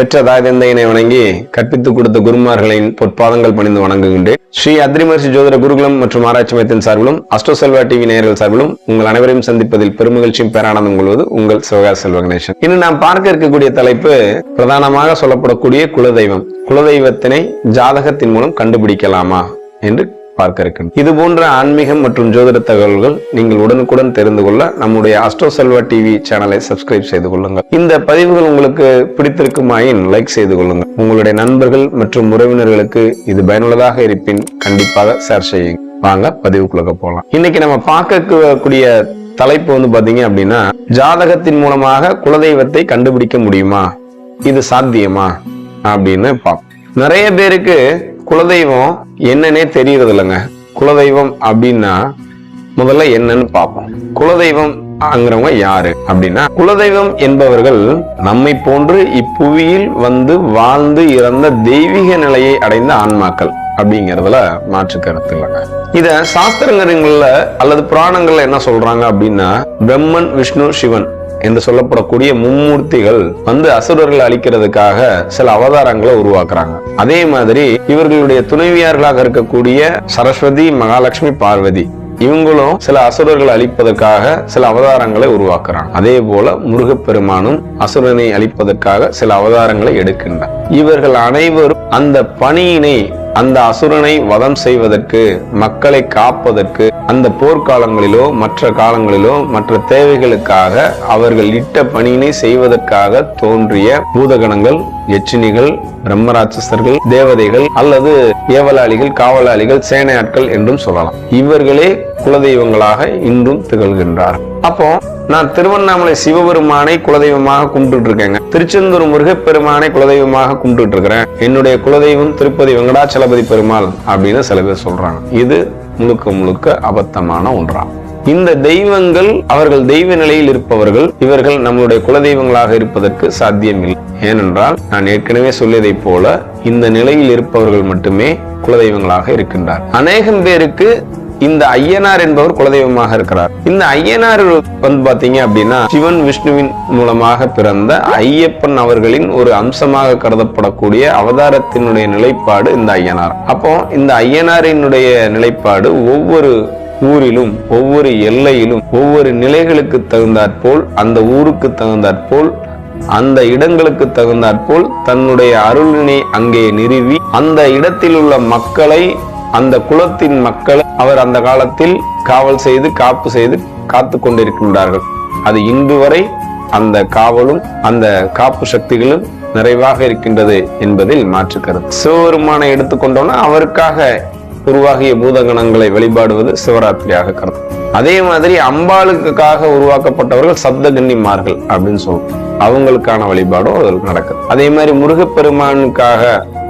பெற்ற தாய் தந்தையினை வணங்கி கற்பித்துக் கொடுத்த குருமார்களின் பொற்பாதங்கள் பணிந்து வணங்குகின்றேன். ஸ்ரீ அத்ரி மகர்ஷி ஜோதிட குருகுலம் மற்றும் ஆராய்ச்சி மையத்தின் சார்பிலும் அஸ்ட்ரோ செல்வா டிவி நேயர்கள் சார்பிலும் உங்கள் அனைவரையும் சந்திப்பதில் பெருமகிழ்ச்சியும் பேரானந்தம் கொள்வது உங்கள் சிவகாசி செல்வகணேசன். இன்னும் நாம் பார்க்க இருக்கக்கூடிய தலைப்பு பிரதானமாக சொல்லப்படக்கூடிய குலதெய்வம். குலதெய்வத்தினை ஜாதகத்தின் மூலம் கண்டுபிடிக்கலாமா என்று பார்க்க இருக்கின்றோம். இது போன்ற ஆன்மீகம் மற்றும் ஜோதிட தகவல்கள் நீங்கள் உடனுக்குடன் தெரிந்து கொள்ள நம்முடைய அஸ்ட்ரோ செல்வா டிவி சேனலை சப்ஸ்கிரைப் செய்து கொள்ளுங்கள். இந்த பதிவுகள் உங்களுக்கு பிடித்திருக்குமாயின் லைக் செய்து கொள்ளுங்கள். உங்களுடைய நண்பர்கள் மற்றும் உறவினர்களுக்கு இது பயனுள்ளதாக இருப்பின் கண்டிப்பாக ஷேர் செய்யுங்க. வாங்க பதிவுக்குள்ள போகலாம். இன்னைக்கு நம்ம பார்க்கக்கூடிய தலைப்பு பாத்தீங்க அப்படின்னா, ஜாதகத்தின் மூலமாக குலதெய்வத்தை கண்டுபிடிக்க முடியுமா, இது சாத்தியமா அப்படின்னு பார்ப்போம். நிறைய பேருக்கு குலதெய்வம் என்னன்னே தெரியறது இல்லைங்க. குலதெய்வம் அப்படின்னா முதல்ல என்னன்னு பார்ப்போம். குலதெய்வம் அங்கிறவங்க யாரு அப்படின்னா, குலதெய்வம் என்பவர்கள் நம்மை போன்று இப்புவியில் வாழ்ந்து இறந்த தெய்வீக நிலையை அடைந்த ஆன்மாக்கள் அப்படிங்கறதுல மாற்று கருத்து இல்லைங்க. இத சாஸ்திரங்கள்ல அல்லது புராணங்கள்ல என்ன சொல்றாங்க அப்படின்னா, பிரம்மன், விஷ்ணு, சிவன் என்று சொல்லப்படக்கூடிய மும்மூர்த்திகள் அசுரர்களை அழிக்கிறதுக்காக சில அவதாரங்களை உருவாக்குறாங்க. அதே மாதிரி இவர்களுடைய துணைவியார்களாக இருக்கக்கூடிய சரஸ்வதி, மகாலட்சுமி, பார்வதி இவங்களும் சில அசுரர்களை அழிப்பதற்காக சில அவதாரங்களை உருவாக்குறாங்க. அதே போல முருகப்பெருமானும் அசுரனை அழிப்பதற்காக சில அவதாரங்களை எடுக்கின்றனர். இவர்கள் அனைவரும் அந்த பணியினை, அந்த அசுரனை வதம் செய்வதற்கு, மக்களை காப்பதற்கு, அந்த போர்க்காலங்களிலோ மற்ற காலங்களிலோ மற்ற தேவைகளுக்காக அவர்கள் இட்ட பணியினை செய்வதற்காக தோன்றிய பூதகணங்கள், எச்சினிகள், பிரம்மராட்சசர்கள், தேவதைகள் அல்லது ஏவலாளிகள், காவலாளிகள், சேனையாட்கள் என்றும் சொல்லலாம். இவர்களே குலதெய்வங்களாக இன்றும் திகழ்கின்றார். அப்போ நான் திருவண்ணாமலை சிவபெருமானை குலதெய்வமாக கும்பிட்டு இருக்கேங்க, திருச்செந்தூர் முருகப்பெருமானை குலதெய்வமாக கும்பிட்டு இருக்கிறேன், என்னுடைய குலதெய்வம் திருப்பதி வெங்கடாச்சலபதி பெருமாள் அப்படின்னு சில பேர் சொல்றாங்க. இது முழுக்க முழுக்க அபத்தமான ஒன்றாகும். இந்த தெய்வங்கள் அவர்கள் தெய்வ நிலையில் இருப்பவர்கள். இவர்கள் நம்மளுடைய குலதெய்வங்களாக இருப்பதற்கு சாத்தியமில்லை. ஏனென்றால் நான் ஏற்கனவே சொல்லியதை போல இந்த நிலையில் இருப்பவர்கள் மட்டுமே குலதெய்வங்களாக இருக்கின்றார். அநேகம் பேருக்கு இந்த ஐயனார் என்பவர் குலதெய்வமாக இருக்கிறார். இந்த ஐயனார் பாத்தீங்க அப்படின்னா, சிவன் விஷ்ணுவின் மூலமாக பிறந்த ஐயப்பன் அவர்களின் ஒரு அம்சமாக கருதப்படக்கூடிய அவதாரத்தினுடைய நிலைப்பாடு இந்த ஐயனார். அப்போ இந்த ஐயனாரினுடைய நிலைப்பாடு ஒவ்வொரு ஊரிலும், ஒவ்வொரு எல்லையிலும், ஒவ்வொரு நிலைகளுக்கு தகுந்தாற்போல், அந்த ஊருக்கு தகுந்தாற்போல், அந்த இடங்களுக்கு தகுந்தாற்போல் தன்னுடைய அருளினை அங்கே நிறுவி அந்த இடத்தில் உள்ள மக்களை, அந்த குலத்தின் மக்களை அவர் அந்த காலத்தில் காவல் செய்து காப்பு செய்து காத்து கொண்டிருக்கின்றார்கள். அது இன்று வரை அந்த காவலும் அந்த காப்பு சக்திகளும் நிறைவாக இருக்கின்றது என்பதில் மாற்று கருத்து. சிவபெருமானை எடுத்துக்கொண்டோம்னா அவருக்காக உருவாகிய பூதகணங்களை வழிபாடுவது சிவராத்திரியாக கருத்து. அதே மாதிரி அம்பாளுக்காக உருவாக்கப்பட்டவர்கள் சப்தகன்னிமார்கள் அப்படின்னு சொல்லுவோம். அவங்களுக்கான வழிபாடும் அதில் நடக்குது. அதே மாதிரி முருகப்பெருமானுக்காக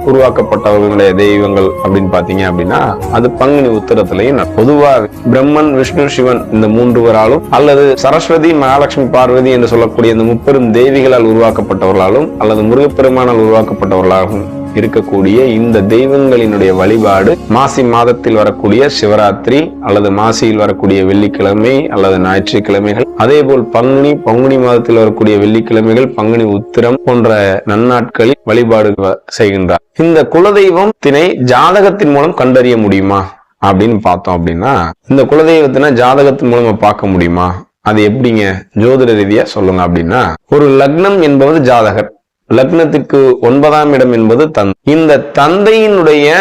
உருவாக்கப்பட்டவர்களுடைய தெய்வங்கள் அப்படின்னு பாத்தீங்க அப்படின்னா, அது பங்குனி உத்திரத்திலையும் பொதுவாக பிரம்மன், விஷ்ணு, சிவன் இந்த மூன்றுவராலும் அல்லது சரஸ்வதி, மகாலட்சுமி, பார்வதி என்று சொல்லக்கூடிய இந்த முப்பெரும் தேவிகளால் உருவாக்கப்பட்டவர்களாலும் அல்லது முருகப்பெருமானால் உருவாக்கப்பட்டவர்களாகவும் இருக்கக்கூடிய இந்த தெய்வங்களினுடைய வழிபாடு மாசி மாதத்தில் வரக்கூடிய சிவராத்திரி அல்லது மாசியில் வரக்கூடிய வெள்ளிக்கிழமை அல்லது ஞாயிற்றுக்கிழமைகள், அதே போல் பங்குனி மாதத்தில் வரக்கூடிய வெள்ளிக்கிழமைகள், பங்குனி உத்திரம் போன்ற நன்னாட்களில் வழிபாடு செய்கின்றார். இந்த குலதெய்வத்தினை ஜாதகத்தின் மூலம் கண்டறிய முடியுமா அப்படின்னு பார்த்தோம் அப்படின்னா, இந்த குலதெய்வத்தினை ஜாதகத்தின் மூலமா பார்க்க முடியுமா, அது எப்படிங்க ஜோதிட ரீதியா சொல்லுங்க அப்படின்னா, ஒரு லக்னம் என்பது ஜாதகர், லக்னத்துக்கு 9ஆம் இடம் என்பது தந்தை. இந்த தந்தையினுடைய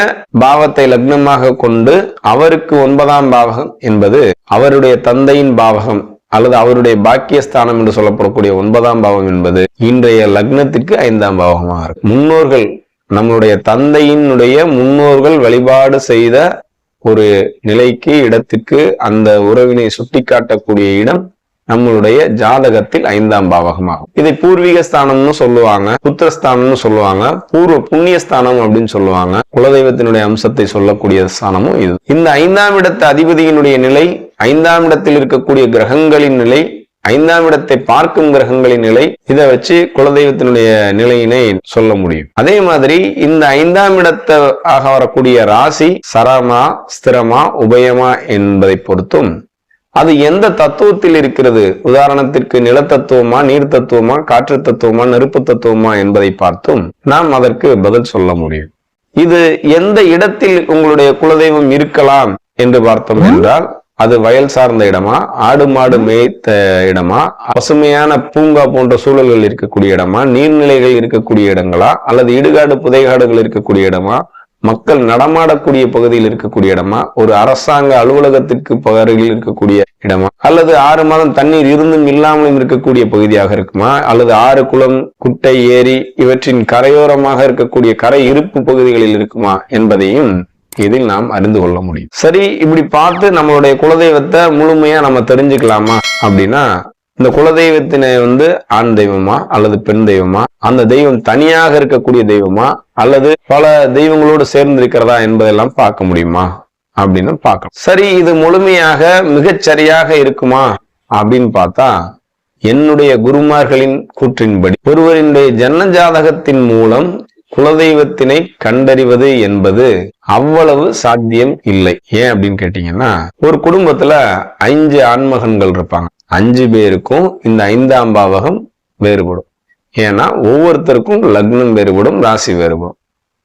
பாவத்தை லக்னமாக கொண்டு அவருக்கு 9ஆம் பாவகம் என்பது அவருடைய தந்தையின் பாவகம் அல்லது அவருடைய பாக்கியஸ்தானம் என்று சொல்லப்படக்கூடிய 9ஆம் பாவம் என்பது இன்றைய லக்னத்திற்கு 5ஆம் பாவகமாக இருக்கு. முன்னோர்கள், நம்மளுடைய தந்தையினுடைய முன்னோர்கள் வழிபாடு செய்த ஒரு நிலைக்கு, இடத்துக்கு அந்த உறவினை சுட்டி காட்டக்கூடிய இடம் நம்மளுடைய ஜாதகத்தில் 5ஆம் பாவகமாகும். இதை பூர்வீக ஸ்தானம்னு சொல்லுவாங்க, புத்திரஸ்தானம்னு சொல்லுவாங்க, பூர்வ புண்ணிய ஸ்தானம் அப்படின்னு சொல்லுவாங்க. குலதெய்வத்தினுடைய அம்சத்தை சொல்லக்கூடிய ஸ்தானமும் இது. இந்த 5ஆம் இடத்து அதிபதியினுடைய நிலை, 5ஆம் இடத்தில் இருக்கக்கூடிய கிரகங்களின் நிலை, 5ஆம் இடத்தை பார்க்கும் கிரகங்களின் நிலை, இதை வச்சு குலதெய்வத்தினுடைய நிலையினை சொல்ல முடியும். அதே மாதிரி இந்த 5ஆம் இடத்தாக வரக்கூடிய ராசி சரமா, ஸ்திரமா, உபயமா என்பதை பொறுத்தும் அது எந்த தத்துவத்தில் இருக்கிறது, உதாரணத்திற்கு நிலத்தத்துவமா, நீர் தத்துவமா, காற்று தத்துவமா, நெருப்பு தத்துவமா என்பதை பார்த்தும் நாம் அதற்கு பதில் சொல்ல முடியும். இது எந்த இடத்தில் உங்களுடைய குலதெய்வம் இருக்கலாம் என்று பார்த்தோம் என்றால், அது வயல் சார்ந்த இடமா, ஆடு மாடு மேய்த்த இடமா, பசுமையான பூங்கா போன்ற சூழல்கள் இருக்கக்கூடிய இடமா, நீர்நிலைகள் இருக்கக்கூடிய இடங்களா, அல்லது இடுகாடு புதைகாடுகள் இருக்கக்கூடிய இடமா, மக்கள் நடமாடக்கூடிய பகுதியில் இருக்கக்கூடிய இடமா, ஒரு அரசாங்க அலுவலகத்திற்கு அருகில் இருக்கக்கூடிய இடமா, அல்லது 6 மாதம் தண்ணீர் இருந்தும் இல்லாமலும் இருக்கக்கூடிய பகுதியாக இருக்குமா, அல்லது ஆறு, குளம், குட்டை, ஏரி இவற்றின் கரையோரமாக இருக்கக்கூடிய கரை இருப்பு பகுதிகளில் இருக்குமா என்பதையும் இதில் நாம் அறிந்து கொள்ள முடியும். சரி, இப்படி பார்த்து நம்மளுடைய குலதெய்வத்தை முழுமையா நம்ம தெரிஞ்சுக்கலாமா அப்படின்னா, இந்த குலதெய்வத்தினை ஆண் தெய்வமா அல்லது பெண் தெய்வமா, அந்த தெய்வம் தனியாக இருக்கக்கூடிய தெய்வமா அல்லது பல தெய்வங்களோடு சேர்ந்து இருக்கிறதா என்பதெல்லாம் பார்க்க முடியுமா அப்படின்னு பார்க்கலாம். சரி, இது முழுமையாக மிகச்சரியாக இருக்குமா அப்படின்னு பார்த்தா, என்னுடைய குருமார்களின் கூற்றின்படி ஒருவரினுடைய ஜன்ன ஜாதகத்தின் மூலம் குலதெய்வத்தினை கண்டறிவது என்பது அவ்வளவு சாத்தியம் இல்லை. ஏன் அப்படின்னு கேட்டீங்கன்னா, ஒரு குடும்பத்துல 5 ஆண்மகன்கள் இருப்பாங்க. 5 பேருக்கும் இந்த 5ஆம் பாவகம் வேறுபடும். ஏன்னா ஒவ்வொருத்தருக்கும் லக்னம் வேறுபடும், ராசி வேறுபடும்.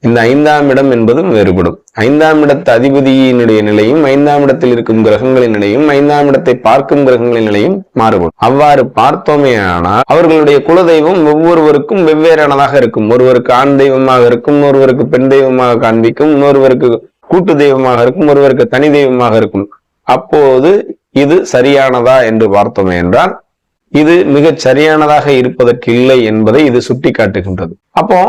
இந்த 5ஆம் இடம் என்பதும் வேறுபடும். 5ஆம் இடத்து அதிபதியினுடைய நிலையும், 5ஆம் இடத்தில் இருக்கும் கிரகங்களின் நிலையும், 5ஆம் இடத்தை பார்க்கும் கிரகங்களின் நிலையும் மாறுபடும். அவ்வாறு பார்த்தோமே ஆனால் அவர்களுடைய குலதெய்வம் ஒவ்வொருவருக்கும் வெவ்வேறானதாக இருக்கும். ஒருவருக்கு ஆண் தெய்வமாக இருக்கும், ஒருவருக்கு பெண் தெய்வமாக காண்பிக்கும், இன்னொருவருக்கு கூட்டு தெய்வமாக இருக்கும், ஒருவருக்கு தனி தெய்வமாக இருக்கும். அப்போது இது சரியானதா என்று பார்த்தோமே என்றால், இது மிகச் சரியானதாக இருப்பதற்கு இல்லை என்பதை இது சுட்டி காட்டுகின்றது. அப்போ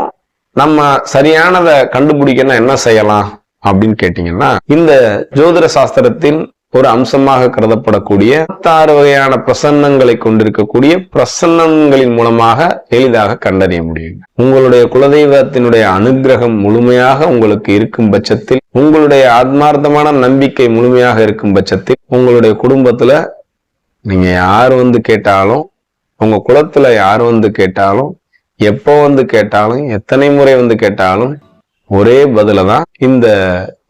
நம்ம சரியானதை கண்டுபிடிக்கணும் என்ன செய்யலாம் அப்படின்னு கேட்டீங்கன்னா, இந்த ஜோதிட சாஸ்திரத்தின் ஒரு அம்சமாக கருதப்படக்கூடிய 66 வகையான பிரசன்னங்களை கொண்டிருக்கக்கூடிய பிரசன்னங்களின் மூலமாக எளிதாக கண்டறிய முடியும். உங்களுடைய குலதெய்வத்தினுடைய அனுகிரகம் முழுமையாக உங்களுக்கு இருக்கும் பட்சத்தில், உங்களுடைய ஆத்மார்த்தமான நம்பிக்கை முழுமையாக இருக்கும் பட்சத்தில், உங்களுடைய குடும்பத்துல நீங்க யார் கேட்டாலும், உங்க குலத்துல யார் கேட்டாலும், எப்போ கேட்டாலும், எத்தனை முறை கேட்டாலும் ஒரே பதில தான் இந்த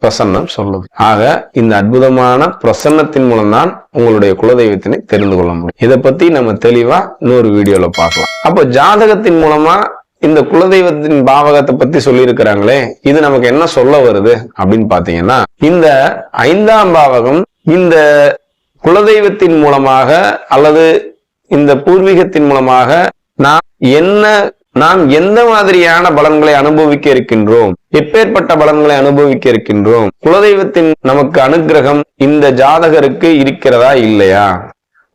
பிரசன்னம் சொல்லுது. ஆக இந்த அற்புதமான பிரசன்னத்தின் மூலம்தான் உங்களுடைய குலதெய்வத்தினை தெரிந்து கொள்ள முடியும். இதை பத்தி நம்ம தெளிவா இன்னொரு வீடியோல பார்க்கலாம். அப்போ ஜாதகத்தின் மூலமா இந்த குலதெய்வத்தின் பாவகத்தை பத்தி சொல்லி இருக்கிறாங்களே, இது நமக்கு என்ன சொல்ல வருது அப்படின்னு பாத்தீங்கன்னா, இந்த 5ஆம் பாவகம் இந்த குலதெய்வத்தின் மூலமாக அல்லது இந்த பூர்வீகத்தின் மூலமாக நாம் எந்த மாதிரியான பலன்களை அனுபவிக்க இருக்கின்றோம், எப்பேற்பட்ட பலன்களை அனுபவிக்க இருக்கின்றோம், குலதெய்வத்தின் நமக்கு அனுகிரகம் இந்த ஜாதகருக்கு இருக்கிறதா இல்லையா,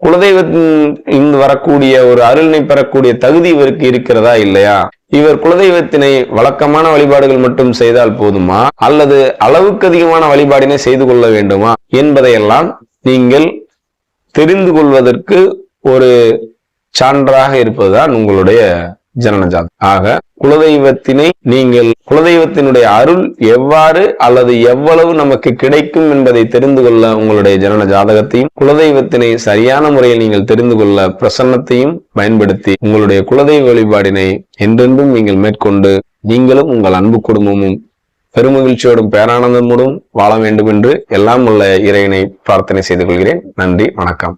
குலதெய்வத்தின் வரக்கூடிய ஒரு அருளினை பெறக்கூடிய தகுதி இவருக்கு இருக்கிறதா இல்லையா, இவர் குலதெய்வத்தினை வழக்கமான வழிபாடுகள் மட்டும் செய்தால் போதுமா அல்லது அளவுக்கு அதிகமான வழிபாடினை செய்து கொள்ள வேண்டுமா என்பதையெல்லாம் நீங்கள் தெரிந்து கொள்வதற்கு ஒரு சான்றாக இருப்பதுதான் உங்களுடைய ஜனன ஜாதகம். ஆக குலதெய்வத்தினை நீங்கள் குலதெய்வத்தினுடைய அருள் எவ்வாறு அல்லது எவ்வளவு நமக்கு கிடைக்கும் என்பதை தெரிந்து கொள்ள உங்களுடைய ஜனன ஜாதகத்தையும், குலதெய்வத்தினை சரியான முறையில் நீங்கள் தெரிந்து கொள்ள பிரசன்னத்தையும் பயன்படுத்தி உங்களுடைய குலதெய்வ வழிபாடினை என்றென்றும் நீங்கள் மேற்கொண்டு நீங்களும் உங்கள் அன்பு குடும்பமும் பெருமகிழ்ச்சியோடும் பேரானந்தமோடும் வாழ வேண்டும் என்று எல்லாம் உள்ள இறைவனை பிரார்த்தனை செய்து கொள்கிறேன். நன்றி, வணக்கம்.